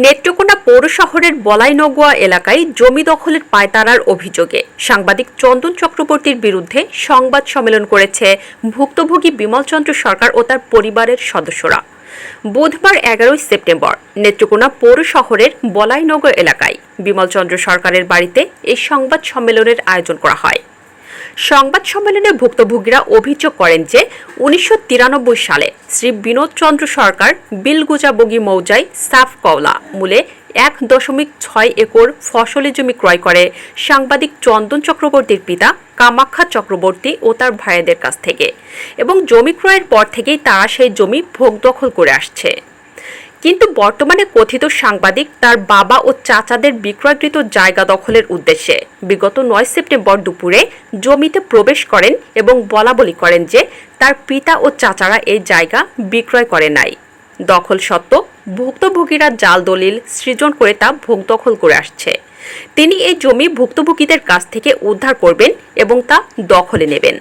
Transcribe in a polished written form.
নেত্রকোনা পৌর শহরের বলাইনগোয়া এলাকায় জমি দখলের পায়তারার অভিযোগে সাংবাদিক চন্দন চক্রবর্তীর বিরুদ্ধে সংবাদ সম্মেলন করেছে ভুক্তভোগী বিমল চন্দ্র সরকার ও তার পরিবারের সদস্যরা। বুধবার 11 সেপ্টেম্বর নেত্রকোনা পৌর শহরের বলাইনগর এলাকায় বিমল চন্দ্র সরকারের বাড়িতে এই সংবাদ সম্মেলনের আয়োজন করা হয়। সংবাদ সম্মেলনে ভুক্তভোগীরা অভিযোগ করেন যে 1993 সালে শ্রী বিনোদ চন্দ্র সরকার বিলগুজাবগি মৌজায় সাফ কওলা মূলে 1.6 একর ফসলি জমি ক্রয় করে সাংবাদিক চন্দন চক্রবর্তীর পিতা কামাখ্যা চক্রবর্তী ও তার ভাইদের কাছ থেকে, এবং জমি ক্রয়ের পর থেকেই তারা সেই জমি ভোগ দখল করে আসছে। কিন্তু বর্তমানে কথিত সাংবাদিক তার বাবা ও চাচাদের বিক্রয়কৃত জায়গা দখলের উদ্দেশ্যে বিগত 9 সেপ্টেম্বর দুপুরে জমিতে প্রবেশ করেন এবং বলাবলি করেন যে তার পিতা ও চাচারা এই জায়গা বিক্রয় করে নাই। দখল সত্ত্বেও ভুক্তভোগীরা জাল দলিল সৃজন করে তা ভোগ দখল করে আসছে। তিনি এই জমি ভুক্তভোগীদের কাছ থেকে উদ্ধার করবেন এবং তা দখলে নেবেন।